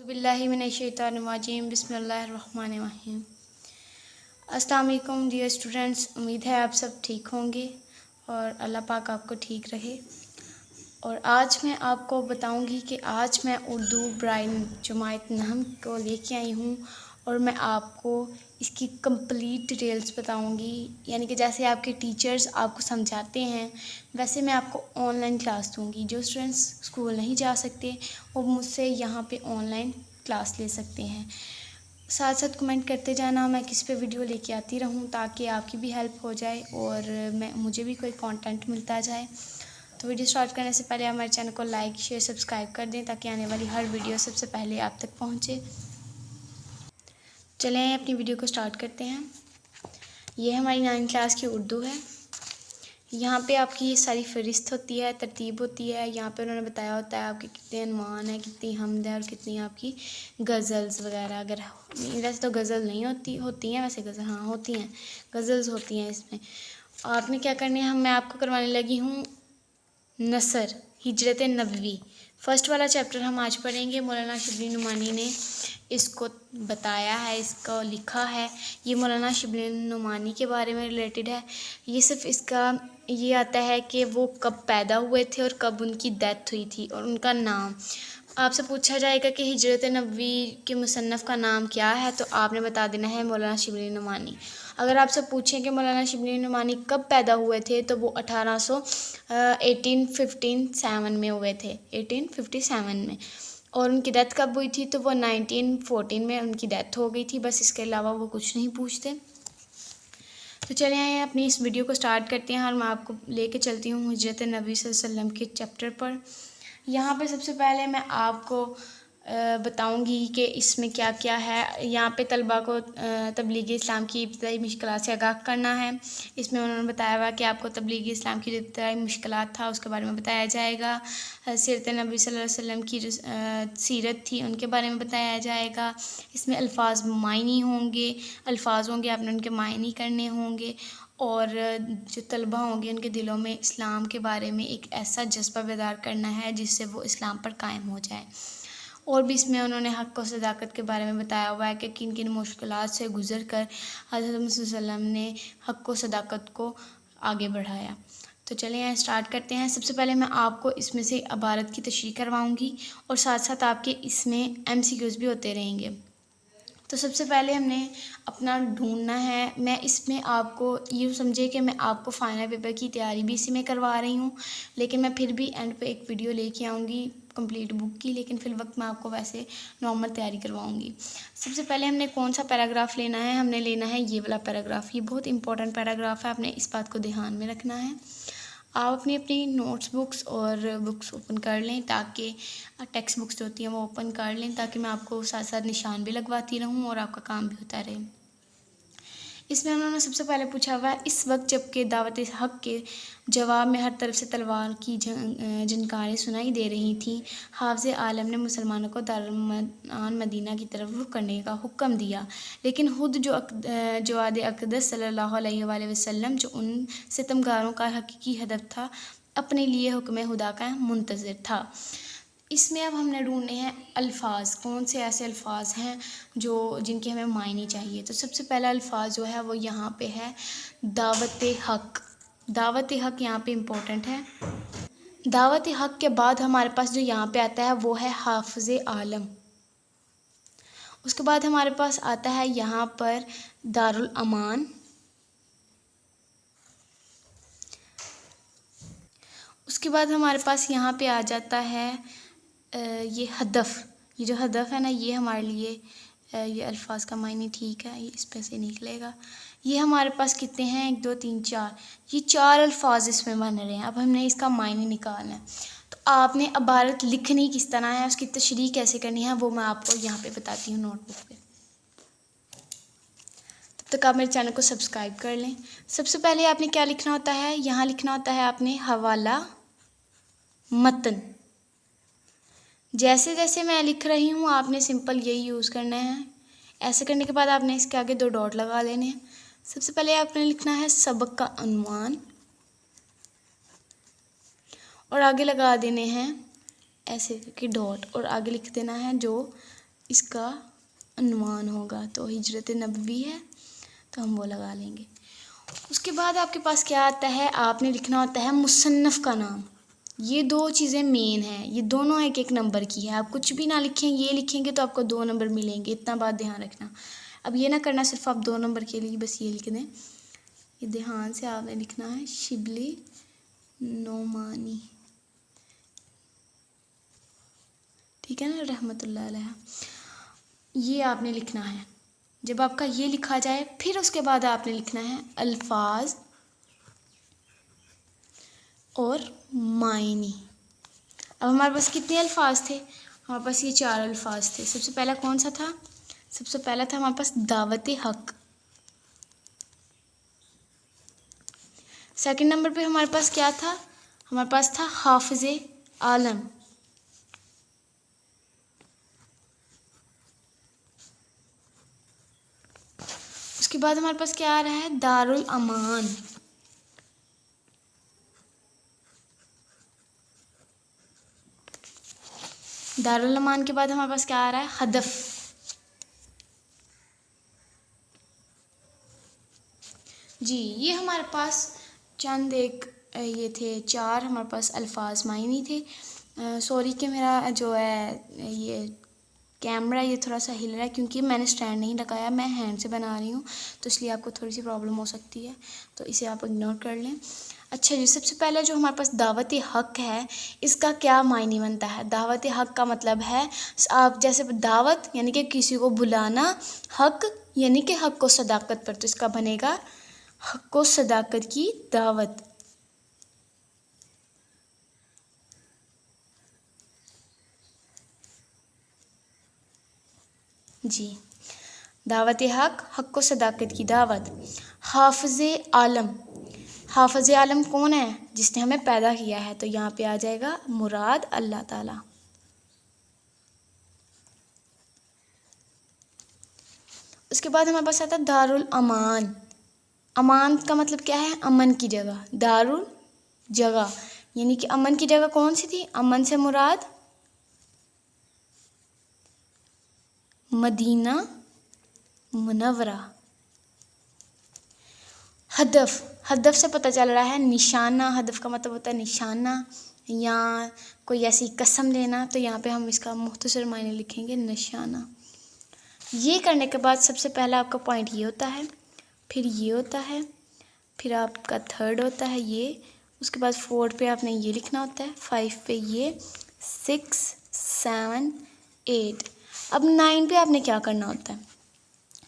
बिस्मिल्लाहिमिनश्शैतानिर्रजीम बिस्मिल्लाहिर्रहमानिर्रहीम। अस्सलाम वालेकुम डियर स्टूडेंट्स, उम्मीद है आप सब ठीक होंगे और अल्लाह पाक आपको ठीक रहे। और आज मैं आपको बताऊंगी कि आज मैं उर्दू ब्राइन जमात नहम को लेके आई हूँ और मैं आपको इसकी कंप्लीट डिटेल्स बताऊंगी। यानी कि जैसे आपके टीचर्स आपको समझाते हैं वैसे मैं आपको ऑनलाइन क्लास दूंगी। जो स्टूडेंट्स स्कूल नहीं जा सकते वो मुझसे यहाँ पे ऑनलाइन क्लास ले सकते हैं। साथ साथ कमेंट करते जाना मैं किस पे वीडियो लेके आती रहूँ ताकि आपकी भी हेल्प हो जाए और मुझे भी कोई कंटेंट मिलता जाए। तो वीडियो स्टार्ट करने से पहले हमारे चैनल को लाइक शेयर सब्सक्राइब कर दें ताकि आने वाली हर वीडियो सबसे पहले आप तक पहुँचे। चलें अपनी वीडियो को स्टार्ट करते हैं। ये हमारी 9th क्लास की उर्दू है। यहाँ पे आपकी ये सारी फ़हरिस्त होती है, तरतीब होती है। यहाँ पे उन्होंने बताया होता है आपके कितने अनवान है, कितनी हमद है और कितनी आपकी गज़ल्स वगैरह। अगर वैसे तो गज़ल नहीं होती हैं, वैसे गज़ल हाँ होती हैं, गज़ल्स होती हैं इसमें। आपने क्या करनी है, मैं आपको करवाने लगी हूँ नसर हिजरत नबवी। फ़र्स्ट वाला चैप्टर हम आज पढ़ेंगे। मौलाना शिबली नुमानी ने इसको बताया है, इसको लिखा है। ये मौलाना शिबली नुमानी के बारे में रिलेटेड है। ये सिर्फ इसका ये आता है कि वो कब पैदा हुए थे और कब उनकी डेथ हुई थी और उनका नाम। आपसे पूछा जाएगा कि हिजरत नबवी के मुसन्नफ़ का नाम क्या है, तो आपने बता देना है मौलाना शिबली नुमानी। अगर आपसे पूछें कि मौलाना शिबली नुमानी कब पैदा हुए थे, तो वो 1857 में हुए थे, 1857 में। और उनकी डेथ कब हुई थी, तो वो 1914 में उनकी डेथ हो गई थी। बस इसके अलावा वो कुछ नहीं पूछते। तो चलिए आइए अपनी इस वीडियो को स्टार्ट करते हैं और मैं आपको लेके चलती हूँ हिजरत नबी सल्लल्लाहु अलैहि वसल्लम के चैप्टर पर। यहाँ पे सबसे पहले मैं आपको बताऊंगी कि इसमें क्या क्या है। यहाँ पे तलबा को तबलीग इस्लाम की इब्तिदाई मुश्किलात से आगाह करना है। इसमें उन्होंने बताया हुआ कि आपको तबलीग इस्लाम की जो इब्तिदाई मुश्किलात था उसके बारे में बताया जाएगा। सीरत नबी सल्लल्लाहु अलैहि वसल्लम की जो सीरत थी उनके बारे में बताया जाएगा। इसमें अल्फाज मायनी होंगे, अल्फाज होंगे, आपने उनके मायनी करने होंगे। और जो तलबा होंगे उनके दिलों में इस्लाम के बारे में एक ऐसा जज्बा बेदार करना है जिससे वो इस्लाम पर कायम हो जाए। और भी इसमें उन्होंने हक़ और सदाकत के बारे में बताया हुआ है कि किन किन मुश्किलात से गुज़र कर हज़रत मोहम्मद सल्लल्लाहु अलैहि वसल्लम ने हक़ और सदाकत को आगे बढ़ाया। तो चलिए यहाँ स्टार्ट करते हैं। सबसे पहले मैं आपको इसमें से इबारत की तशरीह करवाऊँगी और साथ साथ आपके इसमें MCQs भी होते रहेंगे। तो सबसे पहले हमने अपना ढूंढना है। मैं इसमें आपको यूँ समझे कि मैं आपको फ़ाइनल पेपर की तैयारी भी इसी में करवा रही हूँ, लेकिन मैं फिर भी एंड पे एक वीडियो लेके आऊँगी कंप्लीट बुक की, लेकिन फिर वक्त मैं आपको वैसे नॉर्मल तैयारी करवाऊँगी। सबसे पहले हमने कौन सा पैराग्राफ लेना है, हमने लेना है ये वाला पैराग्राफ। ये बहुत इंपॉर्टेंट पैराग्राफ है, आपने इस बात को ध्यान में रखना है। आप अपनी अपनी नोट्स बुक्स और बुक्स ओपन कर लें ताकि टेक्स्ट बुक्स जो होती हैं वो ओपन कर लें ताकि मैं आपको साथ साथ निशान भी लगवाती रहूं और आपका काम भी होता रहे। इसमें उन्होंने सबसे पहले पूछा हुआ है, इस वक्त जबकि दावत हक़ के जवाब में हर तरफ से तलवार की झनकारें सुनाई दे रही थीं, हाफ़िज़ आलम ने मुसलमानों को दारुल मदीना की तरफ रुख करने का हुक्म दिया। लेकिन खुद जवाद अक़दस सल्लल्लाहु अलैहि वसल्लम जो उन सितमगारों का हकीकी हदफ था, अपने लिए हुक्म खुदा का मुंतज़िर था। इसमें अब हमने ढूंढने हैं अल्फाज, कौन से ऐसे अल्फाज हैं जो जिनके हमें मायने चाहिए। तो सबसे पहला अल्फाज जो है वो यहाँ पे है दावत हक़। दावत हक़ यहाँ पे इम्पोर्टेंट है। दावत हक़ के बाद हमारे पास जो यहाँ पे आता है वो है हाफ़िज़ आलम। उसके बाद हमारे पास आता है यहाँ पर दारुल अमान। उसके बाद हमारे पास यहाँ पे आ जाता है ये हदफ। ये जो हदफ है ना, ये हमारे लिए ये अल्फाज का मायने ठीक है, ये इस पे से निकलेगा। ये हमारे पास कितने हैं, 1 2 3 4, ये 4 अल्फाज इसमें बन रहे हैं। अब हमने इसका मायने निकालना है। तो आपने इबारत लिखनी किस तरह है, उसकी तशरीह कैसे करनी है, वो मैं आपको यहाँ पे बताती हूँ नोटबुक पे। तब तक आप मेरे चैनल को सब्सक्राइब कर लें। सबसे पहले आपने क्या लिखना होता है, यहाँ लिखना होता है आपने हवाला मतन। जैसे जैसे मैं लिख रही हूँ आपने सिंपल यही यूज़ करना है। ऐसे करने के बाद आपने इसके आगे 2 डॉट लगा लेने हैं। सबसे पहले आपने लिखना है सबक का उन्वान और आगे लगा देने हैं ऐसे कि डॉट और आगे लिख देना है जो इसका अनुमान होगा। तो हिजरत नबवी है तो हम वो लगा लेंगे। उसके बाद आपके पास क्या आता है, आपने लिखना होता है मुसन्नफ़ का नाम। ये दो चीज़ें मेन हैं, ये दोनों एक एक नंबर की है। आप कुछ भी ना लिखें, ये लिखेंगे तो आपको 2 नंबर मिलेंगे, इतना बात ध्यान रखना। अब ये ना करना सिर्फ आप 2 नंबर के लिए बस ये लिख दें। ये ध्यान से आपने लिखना है शिबली नोमानी, ठीक है ना, रहमतुल्लाह अलैहा। ये आपने लिखना है। जब आपका ये लिखा जाए फिर उसके बाद आपने लिखना है अल्फाज और मायनी। अब हमारे पास कितने अल्फाज थे, हमारे पास ये 4 अल्फाज थे। सबसे पहला कौन सा था, सबसे पहला था हमारे पास दावत हक। सेकंड नंबर पे हमारे पास क्या था, हमारे पास था हाफिज़े आलम। उसके बाद हमारे पास क्या आ रहा है, दारुल अमान। दारुल अमान के बाद हमारे पास क्या आ रहा है, हदफ। जी ये हमारे पास चंद एक ये थे 4 हमारे पास अल्फाज मायनी थे। सॉरी कि मेरा जो है ये कैमरा ये थोड़ा सा हिल रहा है क्योंकि मैंने स्टैंड नहीं लगाया, मैं हैंड से बना रही हूँ, तो इसलिए आपको थोड़ी सी प्रॉब्लम हो सकती है, तो इसे आप इग्नोर कर लें। अच्छा जी, सबसे पहले जो हमारे पास दावत हक है, इसका क्या मायने बनता है। दावत हक का मतलब है आप जैसे दावत यानी कि किसी को बुलाना, हक यानी कि हक को सदाकत पर, तो इसका बनेगा हक को सदाकत की दावत। जी दावत हक, हक को सदाकत की दावत। हाफिज़े आलम, हाफिज़े आलम कौन है, जिसने हमें पैदा किया है, तो यहाँ पे आ जाएगा मुराद अल्लाह ताला। उसके बाद हमारे पास आता है दारुल अमान। अमान का मतलब क्या है, अमन की जगह। दारुल जगह यानी कि अमन की जगह कौन सी थी, अमन से मुराद मदीना मुनव्वरा। हदफ, हदफ से पता चल रहा है निशाना। हदफ का मतलब होता है निशाना या कोई ऐसी कसम लेना, तो यहाँ पे हम इसका मुख्तसर मायने लिखेंगे निशाना। ये करने के बाद सबसे पहला आपका पॉइंट ये होता है, फिर ये होता है, फिर आपका थर्ड होता है ये, उसके बाद 4 पे आपने ये लिखना होता है, 5 पे ये, 6, 7, 8। अब 9 पे आपने क्या करना होता है,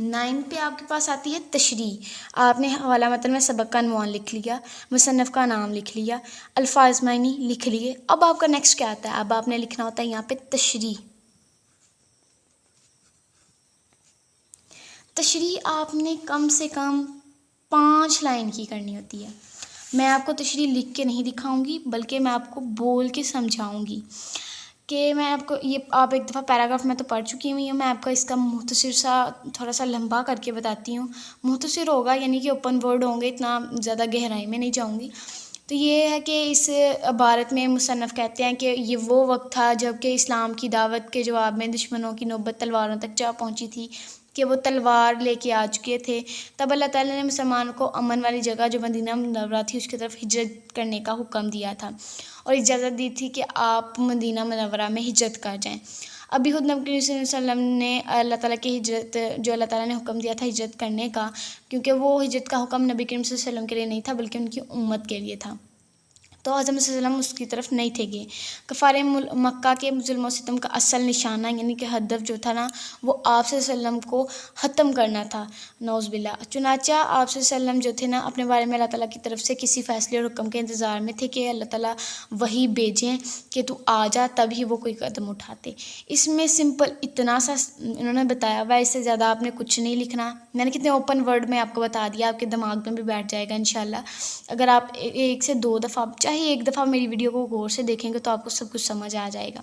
9 पे आपके पास आती है तशरी। आपने हवाला मतन में सबक का अनवान लिख लिया, मुसन्नफ़ का नाम लिख लिया, अल्फाज मायनी लिख लिए। अब आपका नेक्स्ट क्या आता है, अब आपने लिखना होता है यहाँ पे तशरी। तशरी आपने कम से कम 5 लाइन की करनी होती है। मैं आपको तशरी लिख के नहीं दिखाऊंगी, बल्कि मैं आपको बोल के समझाऊंगी कि मैं आपको ये, आप एक दफ़ा पैराग्राफ में तो पढ़ चुकी हुई हूँ, मैं आपका इसका मुख्तसर सा थोड़ा सा लंबा करके बताती हूँ। मुख्तसर होगा यानी कि ओपन वर्ड होंगे, इतना ज़्यादा गहराई में नहीं जाऊँगी। तो ये है कि इस इबारत में मुसन्नफ़ कहते हैं कि ये वो वक्त था जबकि इस्लाम की दावत के जवाब में दुश्मनों की नौबत तलवारों तक जा पहुँची थी, कि वो तलवार लेके आ चुके थे। तब अल्लाह ताला ने मुसलमानों को अमन वाली जगह जो मदीना मुनव्वरा थी उसकी तरफ हिजरत करने का हुक्म दिया था और इजाज़त दी थी कि आप मदीना मुनव्वरा में हिजरत कर जाएं। अभी खुद नबी करीम सल्लल्लाहु अलैहि वसल्लम ने अल्लाह ताला की हिजरत, जो अल्लाह ताला ने हुक्म दिया था हिजरत करने का, क्योंकि वो हिजरत का हुक्म नबी करीम सल्लल्लाहु अलैहि वसल्लम के लिए नहीं था बल्कि उनकी उम्मत के लिए था, तो हज़रत वसल्लम उसकी तरफ नहीं थे गए। कफ़ारे मक्का के जुल्म और सितम का असल निशाना यानी कि हदफ जो था ना, वो आप वसल्लम को ख़त्म करना था, नौज़बिल्ला। चुनाचा आप वसल्लम जो थे ना, अपने बारे में अल्लाह ताला की तरफ से किसी फ़ैसले और हुक्म के इंतज़ार में थे कि अल्लाह ताला वही भेजें कि तू आ जा, तभी वो कोई कदम उठाते। इसमें सिंपल इतना सा इन्होंने बताया हुआ, इससे ज़्यादा आपने कुछ नहीं लिखना। मैंने कितने ओपन वर्ड में आपको बता दिया, आपके दिमाग में भी बैठ जाएगा इंशाल्लाह। अगर आप 1 से 2 दफ़ा, चाहे 1 दफ़ा मेरी वीडियो को गौर से देखेंगे तो आपको सब कुछ समझ आ जाएगा।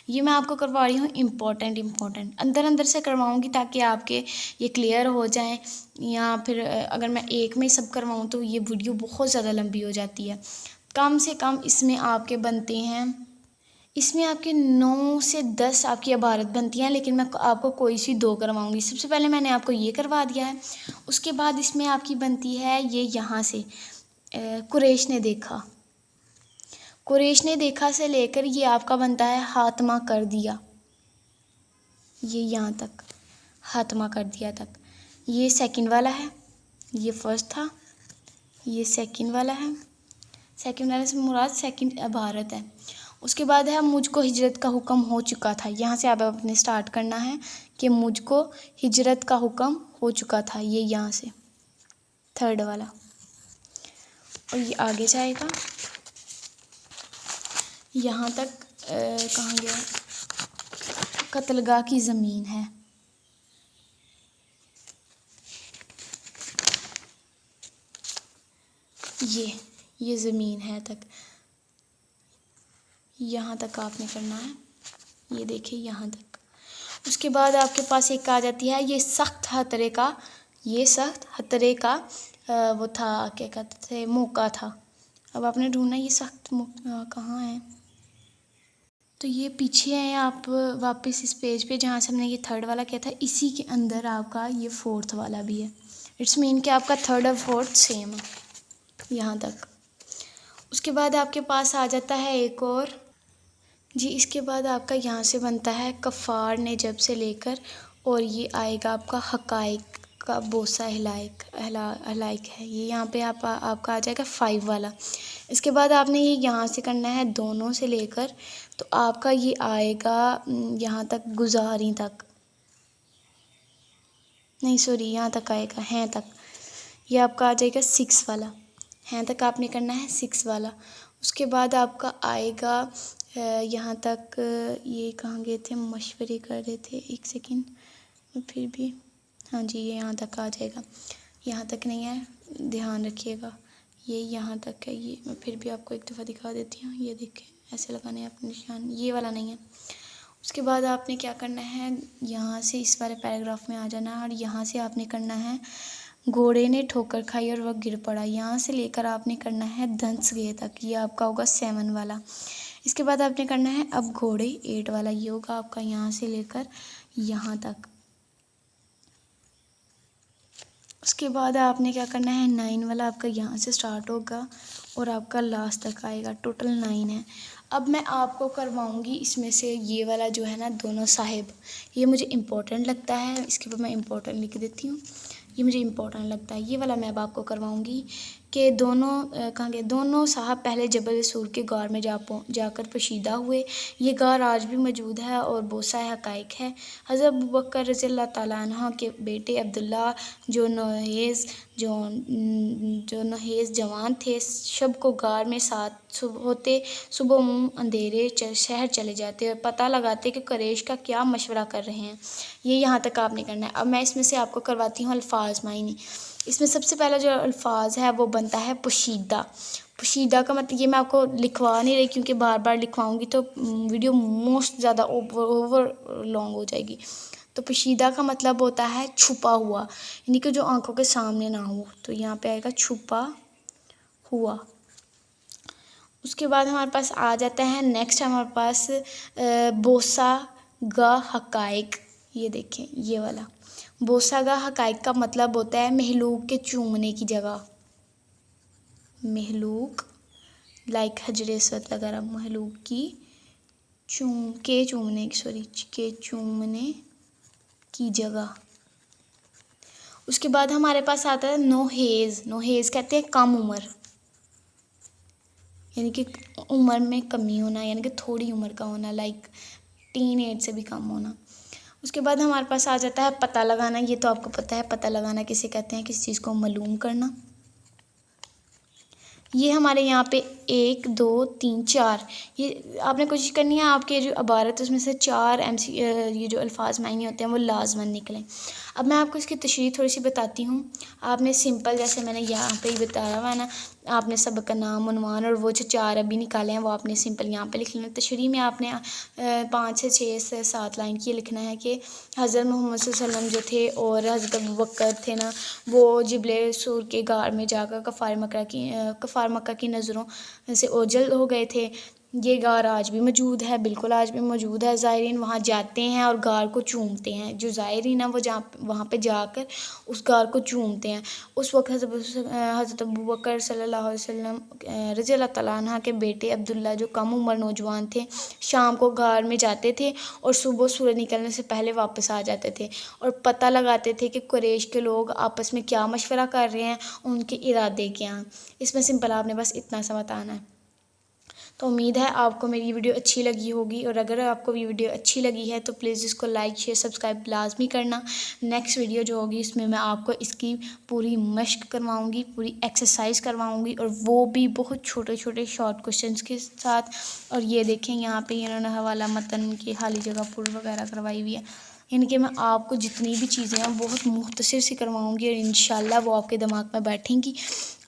ये मैं आपको करवा रही हूँ इम्पोर्टेंट अंदर अंदर से करवाऊँगी ताकि आपके ये क्लियर हो जाएं, या फिर अगर मैं एक में ही सब करवाऊँ तो ये वीडियो बहुत ज़्यादा लंबी हो जाती है। कम से कम इसमें आपके बनते हैं इसमें आपके 9 से 10 आपकी इबारत बनती हैं, लेकिन मैं आपको कोई सी 2 करवाऊँगी। सबसे पहले मैंने आपको ये करवा दिया है। उसके बाद इसमें आपकी बनती है ये यहाँ से कुरैश ने देखा। कुरैश ने देखा से लेकर ये आपका बनता है हातमा कर दिया, ये यहाँ तक हातमा कर दिया तक। ये सेकंड वाला है, ये फर्स्ट था, ये सेकंड वाला है। सेकंड वाले से मुराद सेकंड इबारत है। उसके बाद है मुझको हिजरत का हुक्म हो चुका था। यहाँ से आप अपने स्टार्ट करना है कि मुझको हिजरत का हुक्म हो चुका था, ये यहाँ से थर्ड वाला। और ये आगे जाएगा यहाँ तक कहाँ गया, कत्लगाह की ज़मीन है। ये ज़मीन है तक, यहाँ तक आपने करना है। ये देखिए यहाँ तक। उसके बाद आपके पास एक आ जाती है ये सख्त खतरे का, ये सख्त खतरे का वो था, क्या कहते थे, मौका था। अब आपने ढूंढना ये सख्त कहाँ है। तो ये पीछे है, आप वापस इस पेज पे जहाँ से हमने ये थर्ड वाला किया था, इसी के अंदर आपका ये फोर्थ वाला भी है। इट्स मीन कि आपका थर्ड और फोर्थ सेम है यहाँ तक। उसके बाद आपके पास आ जाता है एक और जी। इसके बाद आपका यहाँ से बनता है कफ़ार ने जब से लेकर, और ये आएगा आपका हकाइक का बोसा हलाइक है, ये यहाँ पे आपका आ जाएगा 5 वाला। इसके बाद आपने ये यहाँ से करना है दोनों से लेकर, तो आपका ये आएगा यहाँ तक, गुजारी तक, नहीं सॉरी यहाँ तक आएगा, हैं तक। ये आपका आ जाएगा 6 वाला, हैं तक आपने करना है 6 वाला। उसके बाद आपका आएगा यहाँ तक, ये कहाँ गए थे, मशवरे कर रहे थे, एक सेकेंड, फिर भी हाँ जी ये यहाँ तक आ जाएगा। यहाँ तक नहीं है, ध्यान रखिएगा, ये यहाँ तक है। ये मैं फिर भी आपको एक दफ़ा दिखा देती हूँ, ये देखें, ऐसे लगाने हैं अपने निशान, ये वाला नहीं है। उसके बाद आपने क्या करना है, यहाँ से इस वाले पैराग्राफ में आ जाना है, और यहाँ से आपने करना है घोड़े ने ठोकर खाई और वह गिर पड़ा। यहाँ से लेकर आपने करना है दंस गए तक, ये आपका होगा 7 वाला। इसके बाद आपने करना है अब घोड़े 8 वाला, ये होगा आपका यहाँ से लेकर यहाँ तक। उसके बाद आपने क्या करना है 9 वाला आपका यहाँ से स्टार्ट होगा और आपका लास्ट तक आएगा, टोटल 9 है। अब मैं आपको करवाऊँगी इसमें से ये वाला जो है ना, दोनों साहिब, ये मुझे इम्पोर्टेंट लगता है, इसके ऊपर मैं इम्पोर्टेंट लिख देती हूँ, ये मुझे इम्पोर्टेंट लगता है। ये वाला मैं अब आपको करवाऊँगी कि दोनों कहाँ गए, दोनों साहब पहले जबल सूर के गार में जाकर पोशीदा हुए। ये गार आज भी मौजूद है और बोसा हकाइक है। हज़रत अबू बकर रज़ियल्लाहु ताला अन्हु के बेटे अब्दुल्ला जो नहेज़ जवान थे, शब को गार में साथ होते, सुबह मुँह अंधेरे शहर चले जाते और पता लगाते कि कुरैश का क्या मशवरा कर रहे हैं। ये यहाँ तक आपने करना है। अब मैं इसमें से आपको करवाती हूँ अल्फाज मायने। इसमें सबसे पहला जो अल्फाज है वो बनता है पोशीदा। पोशीदा का मतलब, ये मैं आपको लिखवा नहीं रही क्योंकि बार बार लिखवाऊंगी तो वीडियो मोस्ट ज़्यादा ओवर लॉन्ग हो जाएगी। तो पोशीदा का मतलब होता है छुपा हुआ, यानी कि जो आंखों के सामने ना हो, तो यहाँ पे आएगा छुपा हुआ। उसके बाद हमारे पास आ जाता है नेक्स्ट, हमारे पास बोसा गा हकाइक। ये देखें ये वाला बोसा गा हकाइक का मतलब होता है महलूक के चूमने की जगह। महलूक लाइक हजर असवद वगैरह, महलूक की चूमने की जगह। उसके बाद हमारे पास आता है नोहेज़। नोहेज़ कहते हैं कम उम्र, यानी कि उम्र में कमी होना, यानी कि थोड़ी उम्र का होना, लाइक टीन एज से भी कम होना। उसके बाद हमारे पास आ जाता है पता लगाना। ये तो आपको पता है पता लगाना किसे कहते हैं, किसी चीज़ को मालूम करना। ये हमारे यहाँ पे 1 2 3 4, ये आपने कोशिश करनी है आपके जो इबारत उसमें से 4 ये जो अल्फाज मायने होते हैं वो लाजमन निकलें। अब मैं आपको इसकी तशरीह थोड़ी सी बताती हूँ। आपने सिंपल, जैसे मैंने यहाँ पे ही बताया हुआ है ना, आपने सबक का नाम, उन्वान और वो जो 4 अभी निकाले हैं वो आपने सिंपल यहाँ पे लिख लेना। तशरीह में आपने 5 से 6 से 7 लाइन की लिखना है कि हज़रत मोहम्मद सल्लल्लाहु अलैहि वसल्लम जो थे और हज़रत अबू बकर थे ना, वो जबल सूर के गार में जाकर कफ़ार मक्का की नज़रों से ओझल हो गए थे। ये गार आज भी मौजूद है, बिल्कुल आज भी मौजूद है। ज़ायरीन वहाँ जाते हैं और गार को चूमते हैं। जो ज़ायरीन है वो जहाँ वहाँ पे जाकर उस गार को चूमते हैं। उस वक्त हज़रत अबू बकर सल्लल्लाहु अलैहि वसल्लम रज़ी अल्लाह तआला अन्हा के बेटे अब्दुल्ला जो कम उम्र नौजवान थे, शाम को गार में जाते थे और सुबह सूरज निकलने से पहले वापस आ जाते थे और पता लगाते थे कि कुरैश के लोग आपस में क्या मशवरा कर रहे हैं, उनके इरादे क्या हैं। इसमें सिंपल आपने बस इतना सा बताना है। तो उम्मीद है आपको मेरी वीडियो अच्छी लगी होगी, और अगर आपको ये वीडियो अच्छी लगी है तो प्लीज़ इसको लाइक शेयर सब्सक्राइब लाजमी करना। नेक्स्ट वीडियो जो होगी इसमें मैं आपको इसकी पूरी मश्क करवाऊंगी, पूरी एक्सरसाइज करवाऊंगी, और वो भी बहुत छोटे छोटे शॉर्ट क्वेश्चंस के साथ। और ये देखें यहाँ पे इन्होंने हवाला मतन की खाली जगह पुर वगैरह करवाई हुई है। इनके मैं आपको जितनी भी चीज़ें हैं बहुत मुख्तसर सी करवाऊँगी और इंशाल्लाह वो आपके दिमाग में बैठेंगी।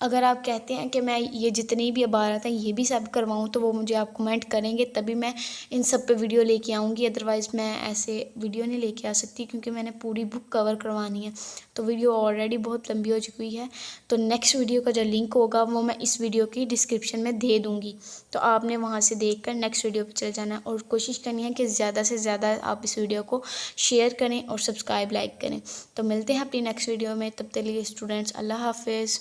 अगर आप कहते हैं कि मैं ये जितनी भी इबारत हैं ये भी सब करवाऊँ तो वो मुझे आप कमेंट करेंगे, तभी मैं इन सब पे वीडियो लेके आऊँगी। अदरवाइज़ मैं ऐसे वीडियो नहीं लेके आ सकती क्योंकि मैंने पूरी बुक कवर करवानी है, तो वीडियो ऑलरेडी बहुत लंबी हो चुकी है। तो नेक्स्ट वीडियो का जो लिंक होगा वो मैं इस वीडियो की डिस्क्रिप्शन में दे दूँगी, तो आपने वहाँ से देख कर नेक्स्ट वीडियो पर चले जाना है और कोशिश करनी है कि ज़्यादा से ज़्यादा आप इस वीडियो को शेयर करें और सब्सक्राइब लाइक करें। तो मिलते हैं अपनी नेक्स्ट वीडियो में, तब तक के लिए स्टूडेंट्स अल्लाह हाफिज़।